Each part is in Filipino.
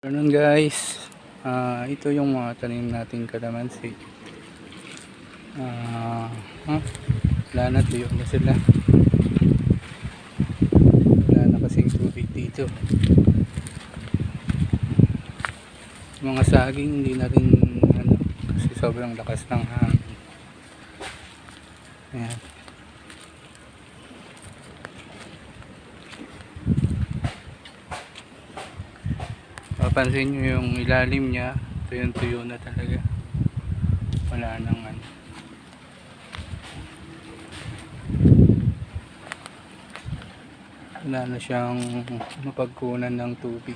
Ganun guys, ito yung mga tanim nating kalamansi. Wala na, tuyo na sila. Wala na kasing tubig dito. Mga saging hindi na rin kasi sobrang lakas ng hangin. Ayan. Papansin nyo yung ilalim niya, tuyo na talaga. Wala nang wala na siyang mapagkunan ng tubig.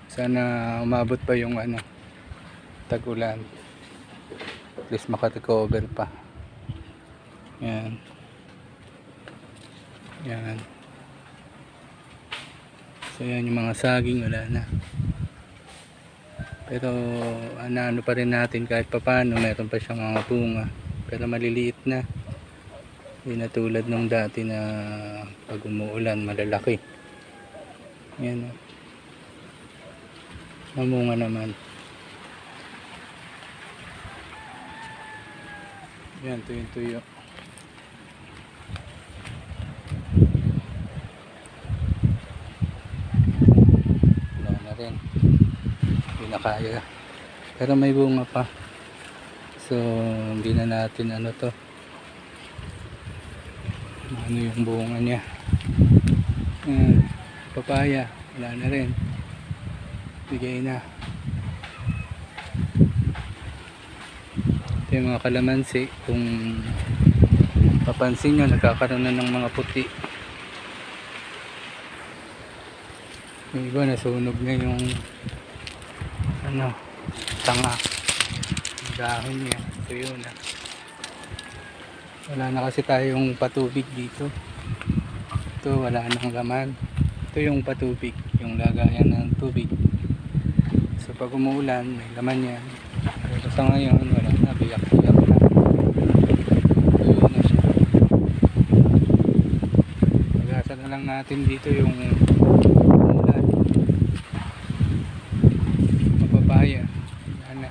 Sana umabot pa yung tag-ulan, at least makarecover pa. Yan yan. So yan yung mga saging, wala na. Pero ano pa rin natin kahit papano, meron pa siyang mga bunga, pero maliliit na. Hindi na tulad nung dati na pag umuulan malalaki. Yan, namunga naman. Yan, tuyo. Wala na rin, hindi na kaya. Pero may bunga pa, so hindi na natin yung bunga niya. Papaya, wala na rin, bigay na. Ito yung mga kalamansi, kung papansin nyo, nagkakaroon na ng mga puti. Yung iba nasunog na yung tanga, dahon niya, tuyo na. Wala na kasi tayong patubig dito. Ito wala nang laman. Ito yung patubig, yung lagayan ng tubig. So pag umuulan may laman yan. Pero sa ngayon wala na, biyak-biyak na. Tuyo na siya. Pag-asa na lang natin dito yung umuulan. Mapapaya, wala na.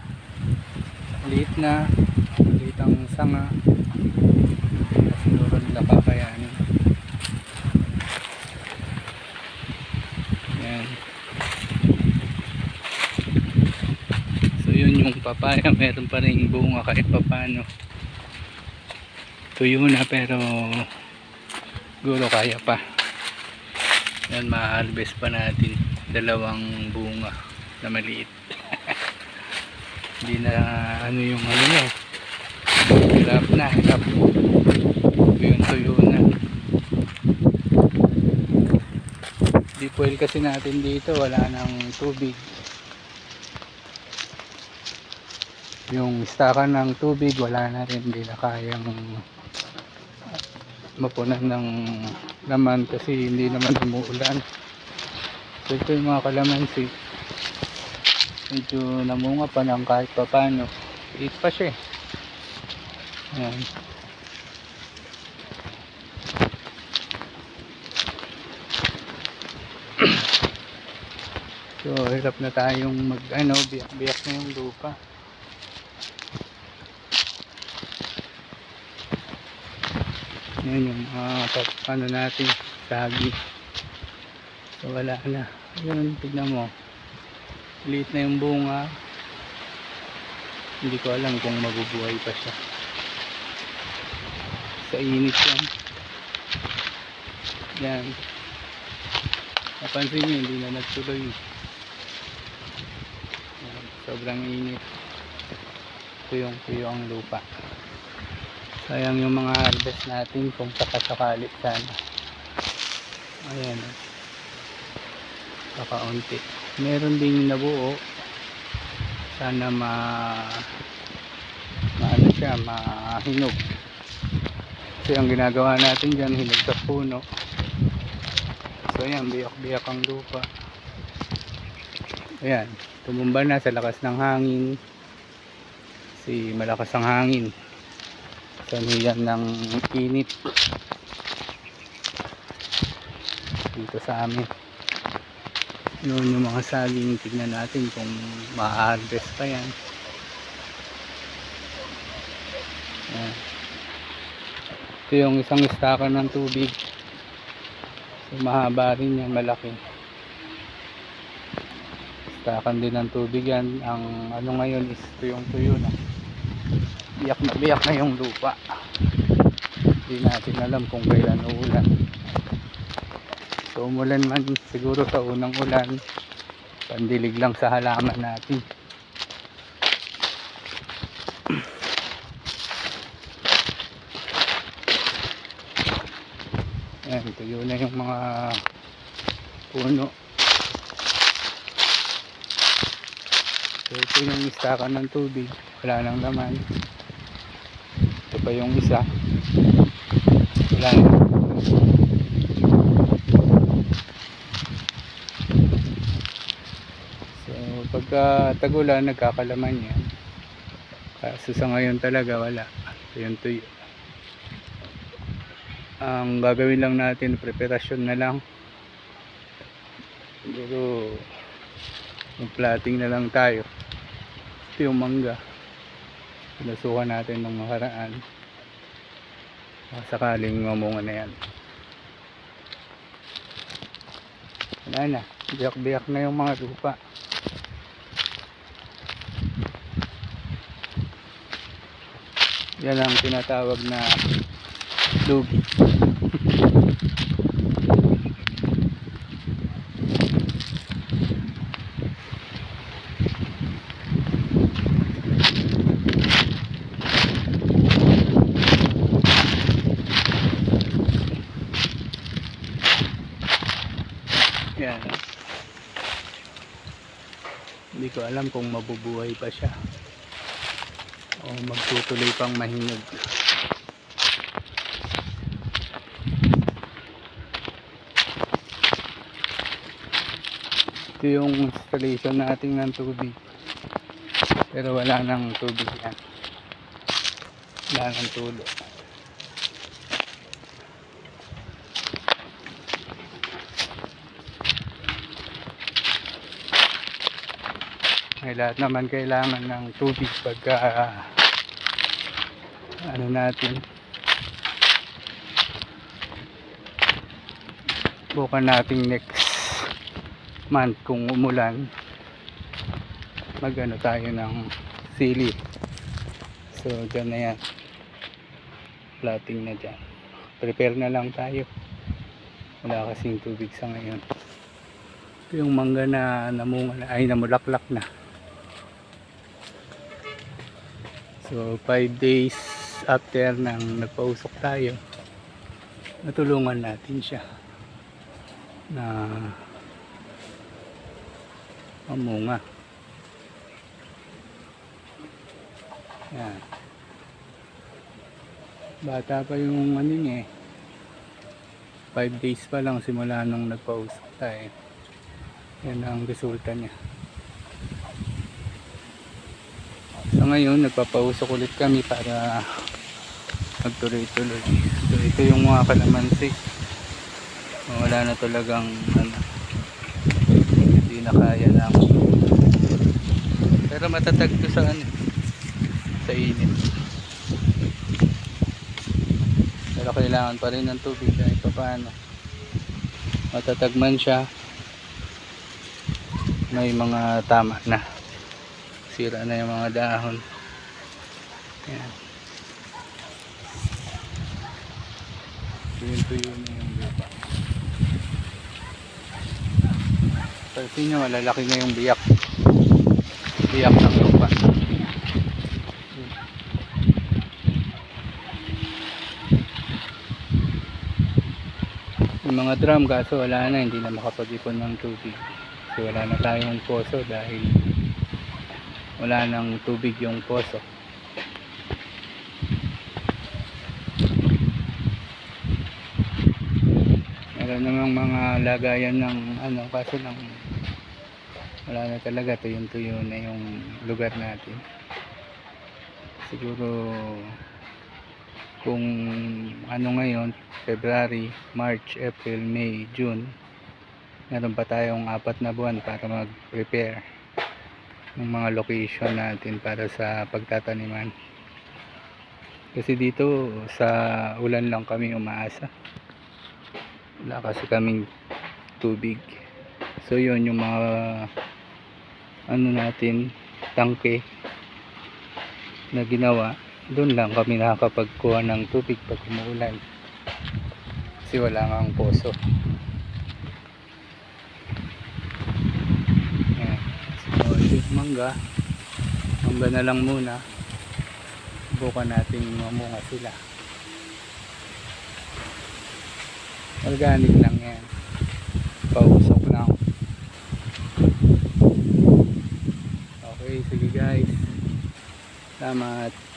Maliit na, maliit ang sanga. Siguro nila kakayanin. Yan. So yun yung papaya, meron pa rin bunga kahit papano. Tuyo na pero siguro kaya pa. Yan, ma-harvest pa natin dalawang bunga na maliit. Hindi na yung hirap na. Tuyo na. Deep well kasi natin dito, wala nang tubig. Yung stakan ng tubig wala na rin, hindi na kayang mapunan ng laman kasi hindi naman umuulan. So ito yung mga kalamansi, medyo namunga pa ng kahit pa paano. Liit pa siya. Ayan. So hirap na tayong biyak-biyak na yung lupa. Yan yung natin, sagi. So wala na. Yun, tignan mo, liit na yung bunga. Hindi ko alam kung mabubuhay pa siya sa init yan. Yan, napansin nyo hindi na nagtuloy. Yan, sobrang init. Tuyong-tuyo ang lupa. Sayang yung mga harvest natin kung sakasakali sana. Ayan, kakaunti. Meron ding nabuo, sana mahinog. Kasi ang ginagawa natin dyan, hinog sa puno. So ayan, biyak-biyak ang lupa. Ayan, tumumba na sa lakas ng hangin. Kasi malakas ang hangin, saniyan ng init dito sa amin. Yun yung mga saging, tignan natin kung ma-harvest pa yan. Yan. Ito yung isang staka ng tubig. So, mahaba rin yan, malaki. Stakan din ng tubig yan. Ang ano ngayon is tuyong-tuyo na. Biyak na yung lupa. Hindi natin alam kung kailan uulan. So umulan man siguro sa unang ulan, pandilig lang sa halaman natin. Ayan, tuyo na yung mga puno. So ito yung istakan ng tubig, wala nang laman. Ito pa yung isa, wala nang. So pagka tag-ulan nagkakalaman yan. Kaso sa ngayon talaga wala. Tuyo. Ang gagawin lang natin, preparasyon na lang. Siguro yung plating na lang tayo. Ito yung mangga. Pinasukan natin ng makaraan. Sakaling mamunga na yan. Wala na. Biyak na yung mga lupa. Yan ang tinatawag na lugi. Yan. Hindi ko alam kung mabubuhay pa siya o magtutuloy pang mahinog. Ito yung installation natin ng tubig, pero wala nang tubig yan, wala nang tulo. Ay, lahat naman kailangan ng tubig pagka ano natin, bukan nating next month kung umulan, magano tayo ng sili. So dyan na yan, plating na dyan, prepare na lang tayo, wala kasing tubig sa ngayon. Ito yung mangga na namunga na, ay namulaklak na. So 5 days after nang nagpausok tayo, natulungan natin siya na mamunga. Yan. Bata pa yung ano niya eh. 5 days pa lang simula nung nagpausok tayo. Yan ang resulta niya. So ngayon nagpapausok ulit kami para magtuloy-tuloy. So ito yung mga kalamansi. Wala na talagang ano, hindi na kaya lang. Pero matatag to sa ano, sa init. Pero kailangan pa rin ng tubig kahit paano. Matatag man siya, may mga tama na. Sira na yung mga dahon. Yan. Tuyo na yung lupa. Kasi nyo, malalaki na yung biyak ng lupa. Yung mga drum kaso wala na, hindi na makapag-ipon ng tubig. Kasi wala na tayong poso dahil wala nang tubig yung poso. Meron namang mga lagayan ng ano, kaso lang wala na talaga, tuyong-tuyo na yung lugar natin. Siguro kung ano ngayon, February, March, April, May, June, Meron pa tayong 4 na buwan para mag-prepare ng mga location natin para sa pagtataniman. Kasi dito sa ulan lang kami umaasa. Wala kasi kaming tubig. So yun yung mga ano natin, tangke na ginawa. Doon lang kami nakakapagkuha ng tubig pag umuulan. Kasi wala ngang poso. Ayan. So yung mangga na lang muna. Subukan natin mamunga sila. Organic lang yan. Pausok lang. Okay, sige guys. Salamat.